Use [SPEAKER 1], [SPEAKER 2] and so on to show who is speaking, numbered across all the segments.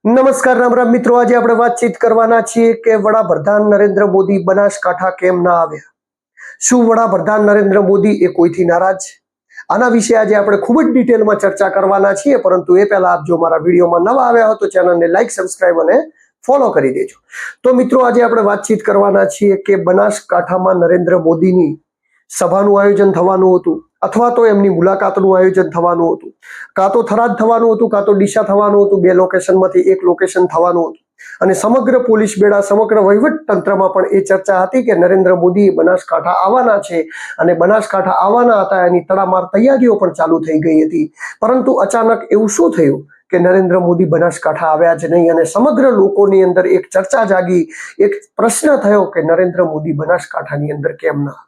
[SPEAKER 1] નમસ્કાર રામ રામ મિત્રો, આજે આપણે વાતચીત કરવાના છીએ કે વડાપ્રધાન નરેન્દ્ર મોદી બનાસકાંઠા કેમ ના આવ્યા? શું વડાપ્રધાન નરેન્દ્ર મોદી એ કોઈથી નારાજ? આના વિશે આજે આપણે ખૂબ જ ડિટેલમાં ચર્ચા કરવાના છીએ, પરંતુ એ પહેલા આપ જો મારા વિડીયોમાં નવા આવ્યા હો તો ચેનલને લાઈક, સબસ્ક્રાઇબ અને ફોલો કરી દેજો. તો મિત્રો, આજે આપણે વાતચીત કરવાના છીએ કે બનાસકાંઠામાં નરેન્દ્ર મોદીની સભાનું આયોજન થવાનું હતું, અથવા તો એમની મુલાકાતનું આયોજન થવાનું હતું, કાં તો થરાદ થવાનું હતું, કાં તો ડીસા થવાનું હતું. બે લોકેશનમાંથી એક લોકેશન થવાનું હતું. અને સમગ્ર પોલીસ બેડા, સમગ્ર વહીવટ તંત્રમાં પણ એ ચર્ચા હતી કે નરેન્દ્ર મોદી બનાસકાંઠા આવવાના છે, અને બનાસકાંઠા આવવાના હતા એની તડામાર તૈયારીઓ પણ ચાલુ થઈ ગઈ હતી. પરંતુ અચાનક એવું શું થયું કે નરેન્દ્ર મોદી બનાસકાંઠા આવ્યા જ નહીં, અને સમગ્ર લોકોની અંદર એક ચર્ચા જાગી, એક પ્રશ્ન થયો કે નરેન્દ્ર મોદી બનાસકાંઠાની અંદર કેમ ના?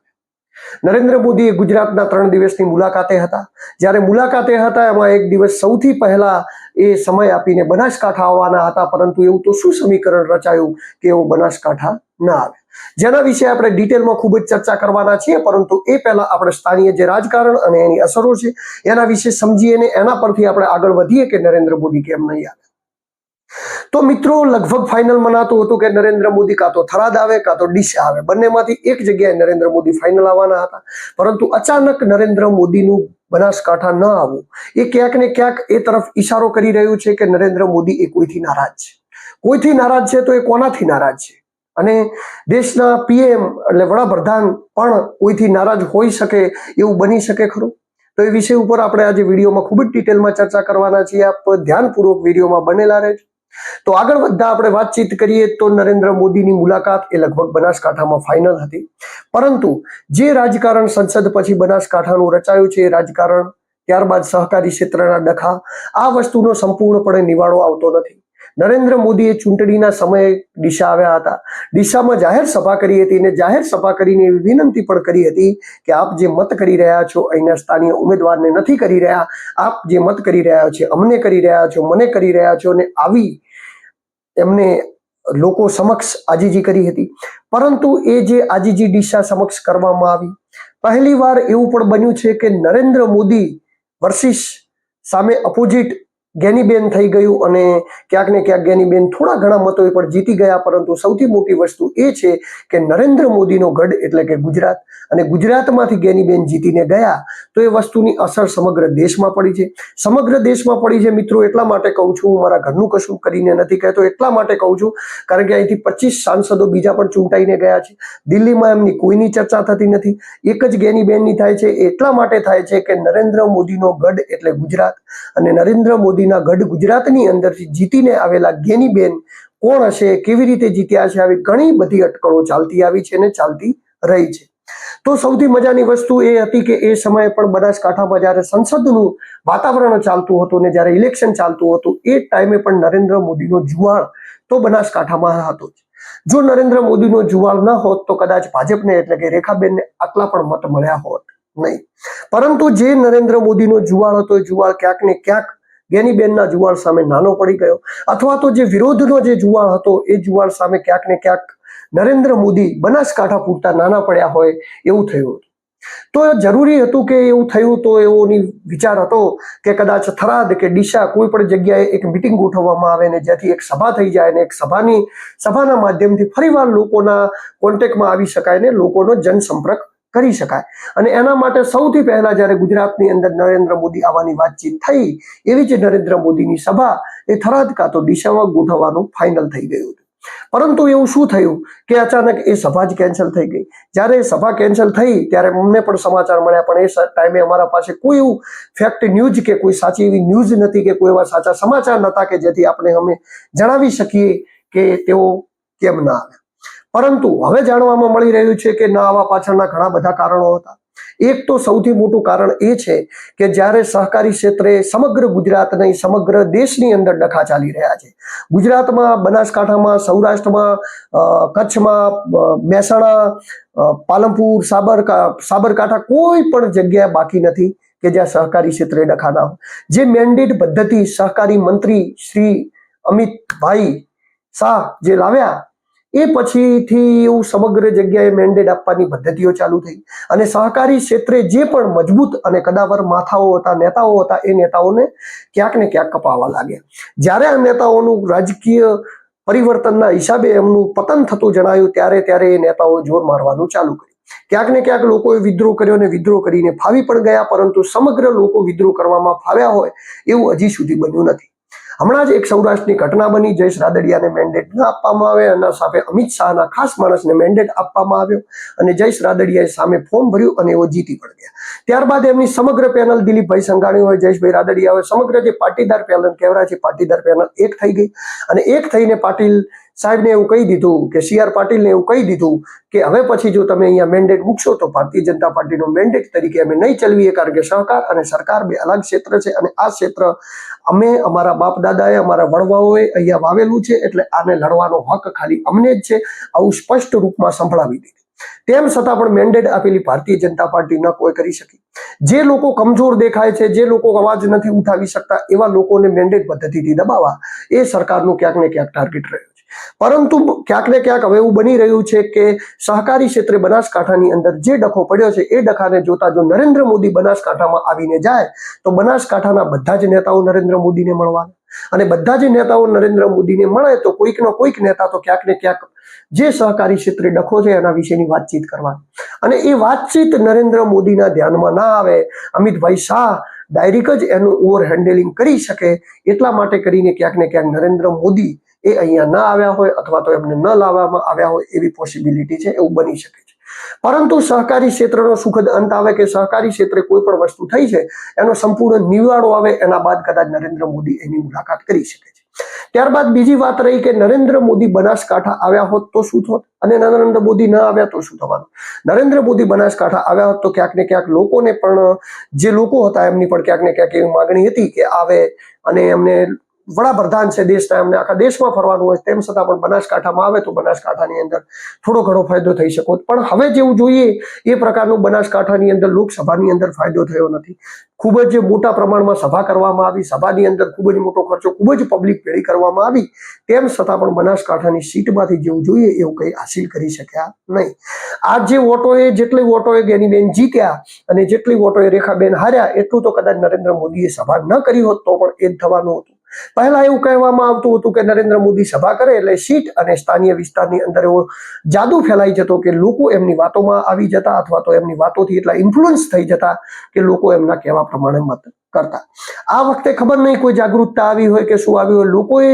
[SPEAKER 1] નરેન્દ્ર મોદી ગુજરાતના 3 દિવસની મુલાકાતે હતા. જ્યારે મુલાકાતે હતા એમાં એક દિવસ સૌથી પહેલા એ સમય આપીને બનાસકાંઠા આવવાના હતા, પરંતુ એવું તો શું સમીકરણ રચાયું કે એવો બનાસકાંઠા ના આવે? જેના વિશે આપણે ડિટેલમાં ખૂબ જ ચર્ચા કરવાના છીએ. પરંતુ એ પહેલા આપણે સ્થાનીય જે રાજકારણ અને એની અસરો છે એના વિશે સમજીએ ને એના પરથી આપણે આગળ વધીએ કે નરેન્દ્ર મોદી કેમ નહીં આવે. તો મિત્રો, લગભગ ફાઇનલ મનાતું હતું કે નરેન્દ્ર મોદી કાં તો થરાદ આવે કાં તો ડીસા આવે, બંનેમાંથી એક જગ્યાએ નરેન્દ્ર મોદી ફાઇનલ આવવાના હતા. પરંતુ અચાનક નરેન્દ્ર મોદીનું બનાસકાંઠા ન આવવું એ ક્યાંક ને ક્યાંક એ તરફ ઈશારો કરી રહ્યું છે કે નરેન્દ્ર મોદી એ કોઈથી નારાજ છે. કોઈથી નારાજ છે તો એ કોનાથી નારાજ છે? અને દેશના પીએમ એટલે વડાપ્રધાન પણ કોઈથી નારાજ હોઈ શકે એવું બની શકે ખરું? તો એ વિષય ઉપર આપણે આજે વિડીયોમાં ખૂબ જ ડિટેલમાં ચર્ચા કરવાના છીએ. આપ ધ્યાનપૂર્વક વિડીયોમાં બનેલા રહેજો. તો આગળ વધતા આપણે વાતચીત કરીએ તો નરેન્દ્ર મોદીની મુલાકાત એ લગભગ બનાસકાંઠામાં ફાઇનલ હતી. પરંતુ જે રાજકારણ સંસદ પછી બનાસકાંઠાનું રચાયું છે, એ રાજકારણ, ત્યારબાદ સહકારી ક્ષેત્રના ડખા, આ વસ્તુનો સંપૂર્ણપણે નિવાડો આવતો નથી. નરેન્દ્ર મોદીએ ચૂંટણીના સમયે ડીસા આવ્યા હતા. ડીસામાં જાહેર સભા કરી હતી, અને જાહેર સભા કરીને એવી વિનંતી પણ કરી હતી કે આપ જે મત કરી રહ્યા છો અહીંના સ્થાનિય ઉમેદવારને નથી કરી રહ્યા, આપ જે મત કરી રહ્યા છો અમને કરી રહ્યા છો, મને કરી રહ્યા છો, અને આવી એમને લોકો સમક્ષ આજીજી કરી હતી. પરંતુ એ જે આજીજી ડીસા સમક્ષ કરવામાં આવી, પહેલી વાર એવું પણ બન્યું છે કે નરેન્દ્ર મોદી વર્સિસ સામે અપોઝિટ ગેનીબેન થઈ ગયું, અને ક્યાંક ને ક્યાંક ગેનીબેન થોડા ઘણા મતોએ પણ જીતી ગયા. પરંતુ સૌથી મોટી વસ્તુ એ છે કે નરેન્દ્ર મોદીનો ગઢ એટલે કે ગુજરાત, અને ગુજરાતમાંથી ગેનીબેન જીતીને ગયા. તો એ વસ્તુની અસર સમગ્ર દેશમાં પડી છે. સમગ્ર દેશમાં પડી છે મિત્રો, એટલા માટે કહું છું, હું મારા ઘરનું કશું કરીને નથી કહેતો, એટલા માટે કહું છું કારણ કે અહીંથી 25 સાંસદો બીજા પણ ચૂંટાઈને ગયા છે. દિલ્હીમાં એમની કોઈની ચર્ચા થતી નથી, એક જ ગેનીબેનની થાય છે. એટલા માટે થાય છે કે નરેન્દ્ર મોદીનો ગઢ એટલે ગુજરાત, અને નરેન્દ્ર મોદીના ગઢ ગુજરાતની અંદરથી જીતીને આવેલા ગેનીબેન કોણ હશે, કેવી રીતે જીત્યા છે, આવી ઘણી બધી અટકળો ચાલતી આવી છે અને ચાલતી રહી છે. તો સૌથી મજાની વસ્તુ એ હતી કે એ સમયે પણ બનાસકાંઠામાં જ્યારે સંસદનું વાતાવરણ ચાલતું હતું ને જ્યારે ઇલેક્શન ચાલતું હતું, એ ટાઈમે પણ નરેન્દ્ર મોદીનો જુવાળ તો બનાસકાંઠામાં હતો જ. જો નરેન્દ્ર મોદીનો જુવાળ ન હોત તો કદાચ ભાજપને એટલે કે રેખાબેનને આટલા પણ મત મળ્યા હોત નહીં. પરંતુ જે નરેન્દ્ર મોદીનો જુવાળ હતો, એ જુવાળ ક્યાંક ને ક્યાંક ગેનીબેનના જુવાળ સામે નાનો પડી ગયો, અથવા તો જે વિરોધનો જે જુવાળ હતો એ જુવાળ સામે ક્યાંક ને ક્યાંક નરેન્દ્ર મોદી બનાસકાંઠા પૂરતા નાના પડ્યા હોય એવું થયું હતું. તો જરૂરી હતું કે એવું થયું, તો એવોની વિચાર હતો કે કદાચ થરાદ કે ડીસા કોઈ પણ જગ્યાએ એક મિટિંગ ગોઠવવામાં આવે ને જેથી એક સભા થઈ જાય, ને એક સભાના માધ્યમથી ફરીવાર લોકોના કોન્ટેક્ટમાં આવી શકાય ને લોકોનો જનસંપર્ક કરી શકાય. અને એના માટે સૌથી પહેલા જ્યારે ગુજરાતની અંદર નરેન્દ્ર મોદી આવવાની વાતચીત થઈ, એવી જ નરેન્દ્ર મોદીની સભા એ થરાદ કાં તો ડીસામાં ગોઠવવાનું ફાઇનલ થઈ ગયું હતું. પરંતુ એવું શું થયું કે અચાનક એ સભા જ કેન્સલ થઈ ગઈ. જ્યારે એ સભા કેન્સલ થઈ ત્યારે અમને પણ સમાચાર મળ્યા, પણ એ ટાઈમે અમારા પાસે કોઈ એવું ફેક્ટ ન્યૂઝ કે કોઈ સાચી એવી ન્યૂઝ નથી, કે કોઈ એવા સાચા સમાચાર નહોતા કે જેથી આપણે અમે જણાવી શકીએ કે તેઓ કેમ ના આવે. પરંતુ હવે જાણવામાં મળી રહ્યું છે કે ના આવવા પાછળના ઘણા બધા કારણો હતા. એક તો સૌથી મોટું કારણ એ છે કે જ્યારે સહકારી ક્ષેત્રે સમગ્ર ગુજરાત નહીં, સમગ્ર દેશની અંદર ડખા ચાલી રહ્યા છે. ગુજરાતમાં, બનાસકાંઠામાં, સૌરાષ્ટ્રમાં, કચ્છમાં, મહેસાણા, પાલનપુર, સાબરકાંઠા, કોઈ પણ જગ્યાએ બાકી નથી કે જ્યાં સહકારી ક્ષેત્રે ડખા ના હોય. જે મેન્ડેટ પદ્ધતિ સહકારી મંત્રી શ્રી અમિતભાઈ શાહ જે લાવ્યા, એ પછીથી એવું સમગ્ર જગ્યાએ મેન્ડેટ આપવાની પદ્ધતિઓ ચાલુ થઈ અને સહકારી ક્ષેત્રે જે પણ મજબૂત અને કદાવર માથાઓ હતા, નેતાઓ હતા, એ નેતાઓને ક્યાંક ને ક્યાંક કપાવવા લાગ્યા. જ્યારે આ નેતાઓનું રાજકીય પરિવર્તનના હિસાબે એમનું પતન થતું જણાયું ત્યારે એ નેતાઓ જોર મારવાનું ચાલુ કર્યું. ક્યાંક ને ક્યાંક લોકોએ વિદ્રોહ કર્યો અને વિદ્રોહ કરીને ફાવી પણ ગયા, પરંતુ સમગ્ર લોકો વિદ્રોહ કરવામાં ફાવ્યા હોય એવું હજી સુધી બન્યું નથી. હમણાં જ એક સૌરાષ્ટ્રની ઘટના બની. જયેશ રાદડિયાને મેન્ડેટ ન આપવામાં આવે, એના સામે અમિત શાહના ખાસ માણસને મેન્ડેટ આપવામાં આવ્યો અને જયેશ રાદડિયાએ સામે ફોર્મ ભર્યું અને એઓ જીતી પણ ગયા. ત્યારબાદ એમની સમગ્ર પેનલ, દિલીપભાઈ સંઘાણી હોય, જયેશભાઈ રાદડિયા હોય, સમગ્ર જે પાટીદાર પેનલ કહેવાય છે, પાટીદાર પેનલ એક થઈ ગઈ અને એક થઈને પાટીલ સાહેબને એવું કહી દીધું કે CR પાટીલને એવું કહી દીધું કે હવે પછી જો તમે અહીંયા મેન્ડેટ મૂકશો તો ભારતીય જનતા પાર્ટીનો મેન્ડેટ તરીકે અમે નહીં ચલવીએ, કારણ કે સહકાર અને સરકાર બે અલગ ક્ષેત્ર છે અને આ ક્ષેત્ર અમે, અમારા બાપ દાદાએ, અમારા વડવાઓએ અહીંયા વાવેલું છે, એટલે આને લડવાનો હક ખાલી અમને જ છે, આવું સ્પષ્ટ રૂપમાં સંભળાવી દીધું. તેમ છતાં પણ મેન્ડેટ આપેલી ભારતીય જનતા પાર્ટી ન કોઈ કરી શકી. જે લોકો કમજોર દેખાય છે, જે લોકો અવાજ નથી ઉઠાવી શકતા, એવા લોકોને મેન્ડેટ પદ્ધતિથી દબાવવા એ સરકારનું ક્યાંક ને ક્યાંક ટાર્ગેટ રહ્યું છે. પરંતુ ક્યાંક ને ક્યાંક હવે એવું બની રહ્યું છે કે સહકારી ક્ષેત્રે બનાસકાંઠાની અંદર જે ડખો પડ્યો છે એ ડખાને જોતા જો નરેન્દ્ર મોદી બનાસકાંઠામાં આવીને જાય તો બનાસકાંઠાના બધા જ નેતાઓ નરેન્દ્ર મોદીને મળવાના અને બધા જ નેતાઓ નરેન્દ્ર મોદીને મળે તો કોઈકનો કોઈક નેતા તો ક્યાંક ને ક્યાંક જે સહકારી ક્ષેત્રે ડખો છે એના વિશેની વાતચીત કરવાની અને એ વાતચીત નરેન્દ્ર મોદીના ધ્યાનમાં ના આવે. અમિતભાઈ શાહ ડાયરેક્ટ જ એનું ઓવર હેન્ડલિંગ કરી શકે એટલા માટે કરીને ક્યાંક ને ક્યાંક નરેન્દ્ર મોદી એ અહીંયા ન આવ્યા હોય અથવા તો એમને ન લાવવામાં આવ્યા હોય એવી પોસિબિલિટી છે, એવું બની શકે છે. પરંતુ સહકારી ક્ષેત્રનો સુખદ અંત આવે કે સહકારી ક્ષેત્રે કોઈ પણ વસ્તુ થઈ છે એનો સંપૂર્ણ નિવાડો આવે એના બાદ કદાચ નરેન્દ્ર મોદી એની મુલાકાત કરી શકે છે. ત્યારબાદ બીજી વાત રહી કે નરેન્દ્ર મોદી બનાસકાંઠા આવ્યા હોત તો શું થોત અને નરેન્દ્ર મોદી ન આવ્યા તો શું થવાનું. નરેન્દ્ર મોદી બનાસકાંઠા આવ્યા હોત તો ક્યાંક ને ક્યાંક લોકોને પણ, જે લોકો હતા એમની પણ ક્યાંક ને ક્યાંક એવી માગણી હતી કે આવે અને એમને વડાપ્રધાન છે દેશના, એમને આખા દેશમાં ફરવાનું હોય, તેમ છતાં પણ બનાસકાંઠામાં આવે તો બનાસકાંઠાની અંદર થોડો ઘણો ફાયદો થઈ શકો. પણ હવે જેવું જોઈએ એ પ્રકારનું બનાસકાંઠાની અંદર લોકસભાની અંદર ફાયદો થયો નથી. ખૂબ જ મોટા પ્રમાણમાં સભા કરવામાં આવી, સભાની અંદર ખૂબ જ મોટો ખર્ચો, ખૂબ જ પબ્લિક ભેળી કરવામાં આવી, તેમ છતાં પણ બનાસકાંઠાની સીટમાંથી જેવું જોઈએ એવું કંઈ હાસિલ કરી શક્યા નહીં. આ જે વોટોએ, જેટલી વોટોએ જ્ઞાનીબેન જીત્યા અને જેટલી વોટોએ રેખાબેન હાર્યા, એટલું તો કદાચ નરેન્દ્ર મોદીએ સભા ન કરી હોત તો પણ એ જ થવાનું હતું. પહેલા એવું કહેવામાં આવતું હતું કે નરેન્દ્ર મોદી સભા કરે એટલે સીટ અને સ્થાનીય વિસ્તારની અંદર એવો જાદુ ફેલાઈ જતો કે લોકો એમની વાતોમાં આવી જતા અથવા તો એમની વાતોથી એટલા ઇન્ફ્લુઅન્સ થઈ જતા કે લોકો એમના કહેવા પ્રમાણે મત કરતા. આ વખતે ખબર નહીં કોઈ જાગૃતતા આવી હોય કે શું આવી હોય, લોકોએ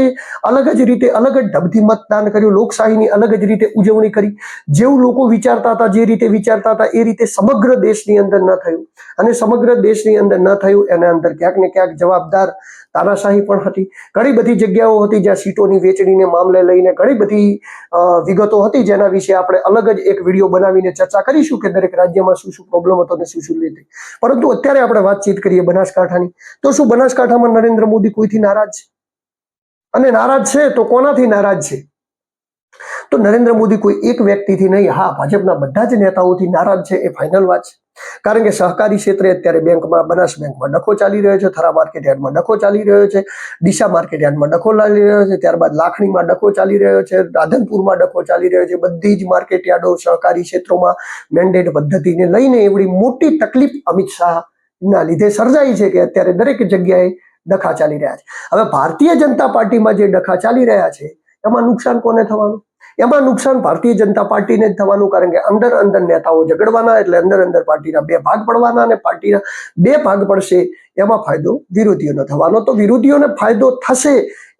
[SPEAKER 1] અલગ જ રીતે, અલગ જ ઢબથી મતદાન કર્યું, લોકશાહીની અલગ જ રીતે ઉજવણી કરી. જેવું લોકો વિચારતા હતા, જે રીતે વિચારતા હતા એ રીતે સમગ્ર દેશની અંદર ન થયું અને સમગ્ર દેશની અંદર ન થયું એના અંદર ક્યાંક ને ક્યાંક જવાબદાર તાનાશાહી પણ હતી. ઘણી બધી જગ્યાઓ હતી જ્યાં સીટોની વેચણીને મામલે લઈને ઘણી બધી વિગતો હતી જેના વિશે આપણે અલગ જ એક વિડીયો બનાવીને ચર્ચા કરીશું કે દરેક રાજ્યમાં શું શું પ્રોબ્લેમ હતો અને શું શું લીધે. પરંતુ અત્યારે આપણે વાતચીત કરીએ બનાસકાંઠાની, તો શું બનાસકાંઠામાં નરેન્દ્ર મોદી કોઈથી નારાજ છે? અને નારાજ છે તો કોનાથી નારાજ છે? તો નરેન્દ્ર મોદી કોઈ એક વ્યક્તિથી નહીં, હા ભાજપના બધા જ નેતાઓથી નારાજ છે, એ ફાઇનલ વાત છે. કારણ કે સહકારી ક્ષેત્રે અત્યારે બેંકમાં, બનાસ બેંકમાં ડખો ચાલી રહ્યો છે, થરા માર્કેટ યાર્ડમાં ડખો ચાલી રહ્યો છે, ડીસા માર્કેટ યાર્ડમાં ડખો ચાલી રહ્યો છે, ત્યારબાદ લાખણીમાં ડખો ચાલી રહ્યો છે, રાધનપુરમાં ડખો ચાલી રહ્યો છે. બધી જ માર્કેટ યાર્ડો સહકારી ક્ષેત્રોમાં મેન્ડેટ પદ્ધતિને લઈને એવડી મોટી તકલીફ અમિત શાહના લીધે સર્જાઈ છે કે અત્યારે દરેક જગ્યાએ ડખા ચાલી રહ્યા છે. હવે ભારતીય જનતા પાર્ટીમાં જે ડખા ચાલી રહ્યા છે એમાં નુકસાન કોને થવાનું? એમાં નુકસાન ભારતીય જનતા પાર્ટીને જ થવાનું, કારણ કે અંદર અંદર નેતાઓ ઝઘડવાના, એટલે અંદર અંદર પાર્ટીના બે ભાગ પડવાના અને પાર્ટીના બે ભાગ પડશે એમાં ફાયદો વિરોધીઓને થવાનો. તો વિરોધીઓને ફાયદો થશે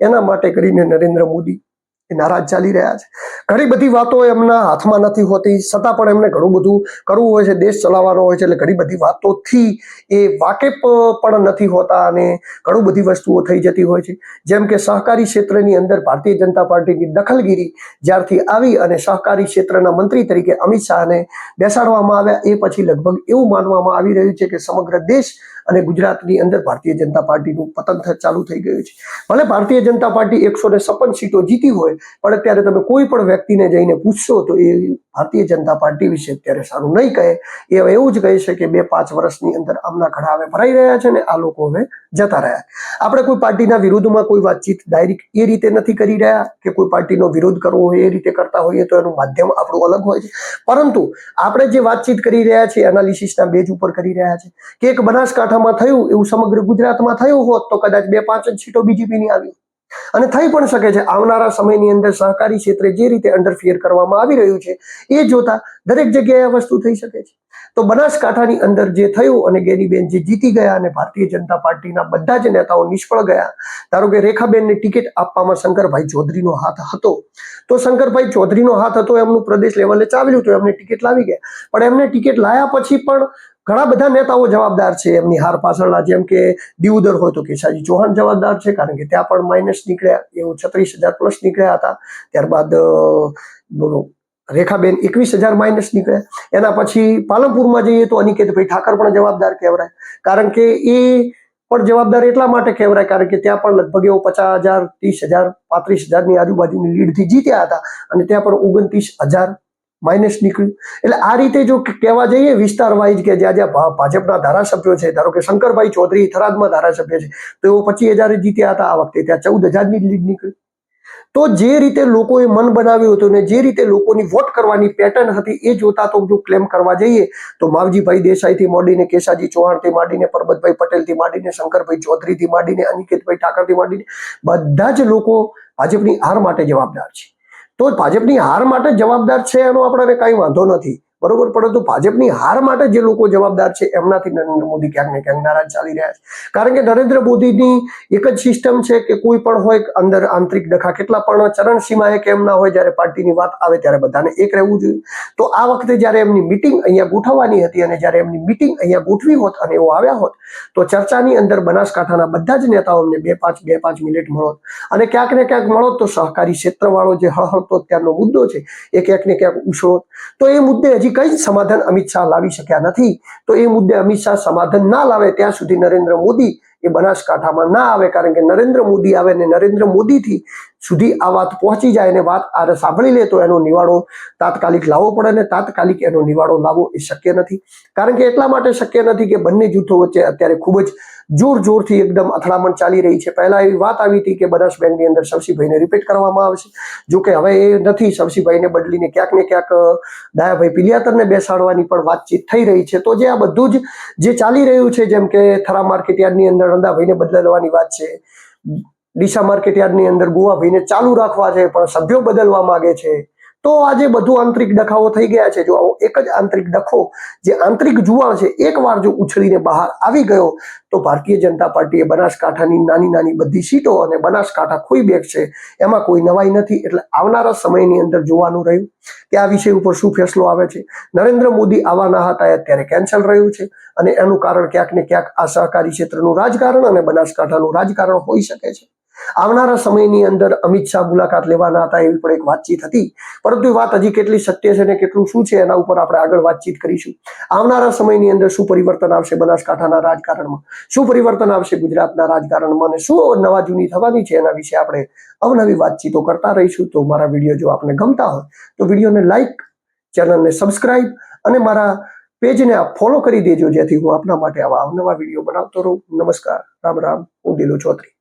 [SPEAKER 1] એના માટે કરીને નરેન્દ્ર મોદી નારાજ ચાલી રહ્યા છે. ઘણી બધી વાતો એમના હાથમાં નથી હોતી, છતાં પણ એમને ઘણું બધું કરવું હોય છે, દેશ ચલાવવાનો હોય છે, એટલે ઘણી બધી વાતોથી એ વાકેફ પણ નથી હોતા અને ઘણી બધી વસ્તુઓ થઈ જતી હોય છે. જેમ કે સહકારી ક્ષેત્રની અંદર ભારતીય જનતા પાર્ટીની દખલગીરી જ્યારથી આવી અને સહકારી ક્ષેત્રના મંત્રી તરીકે અમિત શાહને બેસાડવામાં આવ્યા એ પછી લગભગ એવું માનવામાં આવી રહ્યું છે કે સમગ્ર દેશ અને ગુજરાતની અંદર ભારતીય જનતા પાર્ટીનું પતન ચાલુ થઈ ગયું છે. ભલે ભારતીય જનતા પાર્ટી 156 સીટો જીતી હોય, પણ અત્યારે તમે કોઈ પણ વ્યક્તિને જઈને પૂછશો તો એ ભારતીય જનતા પાર્ટી વિશે અત્યારે સારું નહીં કહે. એ હવે એવું જ કહે છે કે 2-5 વર્ષની અંદર આમના ઘડા હવે ભરાઈ રહ્યા છે ને આ લોકો હવે જતા રહ્યા. આપણે કોઈ પાર્ટીના વિરોધમાં કોઈ વાતચીત ડાયરેક્ટ એ રીતે નથી કરી રહ્યા કે કોઈ પાર્ટીનો વિરોધ કરવો હોય એ રીતે કરતા હોઈએ તો એનું માધ્યમ આપણું અલગ હોય છે. પરંતુ આપણે જે વાતચીત કરી રહ્યા છીએ એનાલિસિસના બેઝ ઉપર કરી રહ્યા છે કે એક બનાસકાંઠામાં થયું એવું સમગ્ર ગુજરાતમાં થયું હોત તો કદાચ 2-5 જ સીટો બીજેપીની આવી અને થઈ પણ શકે છે. આવનારા સમયની અંદર સહકારી ક્ષેત્રે જે રીતે અંડરફિયર કરવામાં આવી રહ્યું છે એ જોતા દરેક જગ્યાએ આ વસ્તુ થઈ શકે છે. તો બનાસકાંઠાની અંદર જે થયું અને ગેનીબેન જે જીતી ગયા અને ભારતીય જનતા પાર્ટીના બધા જ નેતાઓ નિષ્ફળ ગયા. ધારો કે રેખાબેનને ટિકિટ આપવામાં શંકરભાઈ ચૌધરીનો હાથ હતો તો શંકરભાઈ ચૌધરીનો હાથ હતો, એમનું પ્રદેશ લેવલે ચાલ્યું તો એમને ટિકિટ લાવી ગયા. પણ એમને ટિકિટ લાયા પછી પણ ઘણા બધા નેતાઓ જવાબદાર છે એમની હાર પાછળના. જેમ કે દિયોદર હોય તો કેશાજી ચૌહાણ જવાબદાર છે કારણ કે ત્યાં પણ માઇનસ નીકળ્યા, એવું 36,000 પ્લસ નીકળ્યા હતા. ત્યારબાદ રેખાબેન 21,000 માઇનસ નીકળ્યા. એના પછી પાલનપુરમાં જઈએ તો અનિકેતભાઈ ઠાકર પણ જવાબદાર કહેવાય કારણ કે એ પણ જવાબદાર એટલા માટે કહેવાય કારણ કે ત્યાં પણ લગભગ એવો 50,000, 30,000, 35,000ની આજુબાજુની લીડથી જીત્યા હતા અને ત્યાં પણ 29,000 માઇનસ નીકળ્યું. એટલે આ રીતે જો કહેવા જઈએ વિસ્તાર વાઇઝ કે જ્યાં જ્યાં ભાજપના ધારાસભ્યો છે, ધારો કે શંકરભાઈ ચૌધરી થરાદમાં ધારાસભ્ય છે તો એઓ 25,000 જીત્યા હતા. આ વખતે ત્યાં 14,000ની લીડ નીકળી. તો જે રીતે લોકોએ મન બનાવ્યું હતું ને જે રીતે લોકોની વોટ કરવાની પેટર્ન હતી એ જોતા તો જો ક્લેમ કરવા જઈએ તો માવજીભાઈ દેસાઈથી માંડીને, કેશાજી ચૌહાણથી માંડીને, પરબતભાઈ પટેલથી માંડીને, શંકરભાઈ ચૌધરીથી માંડીને, અનિકેતભાઈ ઠાકરથી માંડીને બધા જ લોકો ભાજપની હાર માટે જવાબદાર છે. તો ભાજપની હાર માટે જવાબદાર છે એનો આપણને કાંઈ વાંધો નથી, બરોબર. પરંતુ ભાજપની હાર માટે જે લોકો જવાબદાર છે એમનાથી નરેન્દ્ર મોદી ક્યાંક ને ક્યાંક નારાજ ચાલી રહ્યા છે. કારણ કે નરેન્દ્ર મોદીની એક જ સિસ્ટમ છે કે કોઈ પણ હોય અંદર આંતરિક ડખા કેટલા પણ ચરણસીમાએ કેમ ના હોય, જ્યારે પાર્ટીની વાત આવે ત્યારે બધાને એક રહેવું જોઈએ. તો આ વખતે જ્યારે એમની મિટિંગ અહીંયા ગોઠવવાની હતી અને જ્યારે એમની મિટિંગ અહીંયા ગોઠવી હોત અને એઓ આવ્યા હોત તો ચર્ચાની અંદર બનાસકાંઠાના બધા જ નેતાઓને 2-5 મિનિટ મળોત અને ક્યાંક ને ક્યાંક મળોત તો સહકારી ક્ષેત્રવાળો જે હળહળતો ત્યારનો મુદ્દો છે એ ક્યાંક ને ક્યાંક ઉછળોત. તો એ મુદ્દે હજી કઈ જ સમાધાન અમિત શાહ લાવી શક્યા નથી. તો એ મુદ્દે અમિત શાહ સમાધાન ના લાવે ત્યાં સુધી નરેન્દ્ર મોદી એ બનાસકાંઠામાં ના આવે કારણ કે નરેન્દ્ર મોદી આવે ને નરેન્દ્ર મોદીથી સુધી આ વાત પહોંચી જાય અને વાત આ સાંભળી લે તો એનો નિવાડો તાત્કાલિક લાવવો પડે ને તાત્કાલિક એનો નિવાડો લાવવો એ શક્ય નથી. કારણ કે એટલા માટે શક્ય નથી કે બંને જૂથો વચ્ચે અત્યારે ખૂબ જ જોરથી એકદમ અથડામણ ચાલી રહી છે. પહેલા એવી વાત આવી હતી કે બનાસ બેંકની અંદર શવસીભાઈને રિપીટ કરવામાં આવશે, જોકે હવે એ નથી. શવસીભાઈને બદલીને ક્યાંક ને ક્યાંક દયાભાઈ પિલિયાતરને બેસાડવાની પણ વાતચીત થઈ રહી છે. તો જે આ બધું જ જે ચાલી રહ્યું છે, જેમ કે થરા માર્કેટયાર્ડની અંદર રંધાભાઈને બદલવાની વાત છે, ડીસા માર્કેટયાર્ડની અંદર ગોવાભાઈને ચાલુ રાખવા છે પણ સભ્યો બદલવા માંગે છે. તો આજે બધું આંતરિક ડખાઓ થઈ ગયા છે. જો આવો એક જ આંતરિક ડખો જે આંતરિક જુવાળ છે એકવાર જો ઉછળીને બહાર આવી ગયો તો ભારતીય જનતા પાર્ટીએ બનાસકાંઠાની નાની બધી સીટો અને બનાસકાંઠા ખોઈ બેસશે, એમાં કોઈ નવાઈ નથી. એટલે આવનારા સમયની અંદર જોવાનું રહ્યું કે આ વિષય ઉપર શું ફેસલો આવે છે. નરેન્દ્ર મોદી આવવાના હતા અત્યારે કેન્સલ રહ્યું છે અને એનું કારણ ક્યાંક ને ક્યાંક આ સહકારી ક્ષેત્રનું રાજકારણ અને બનાસકાંઠાનું રાજકારણ હોઈ શકે છે. આવનારા સમયની અંદર અમિત શાહ મુલાકાત લેવાના હતા એવી પણ એક વાતચીત હતી, પરંતુ એ વાત હજી કેટલી સત્ય છે ને કેટલું શું છે એના ઉપર આપણે આગળ વાતચીત કરીશું. આવનારા સમયની અંદર શું પરિવર્તન આવશે બનાસકાંઠાના રાજકારણમાં, શું પરિવર્તન આવશે ગુજરાતના રાજકારણમાં અને શું નવા જૂની થવાની છે એના વિશે આપણે અવનવી વાતચીતો કરતા રહીશું. તો મારા વિડીયો જો આપને ગમતા હોય તો વિડીયોને લાઈક, ચેનલને સબસ્ક્રાઇબ અને મારા પેજને આપ ફોલો કરી દેજો જેથી હું આપના માટે આવા અવનવા વિડીયો બનાવતો રહું. નમસ્કાર, રામ રામ, હું દિલુ ચૌધરી.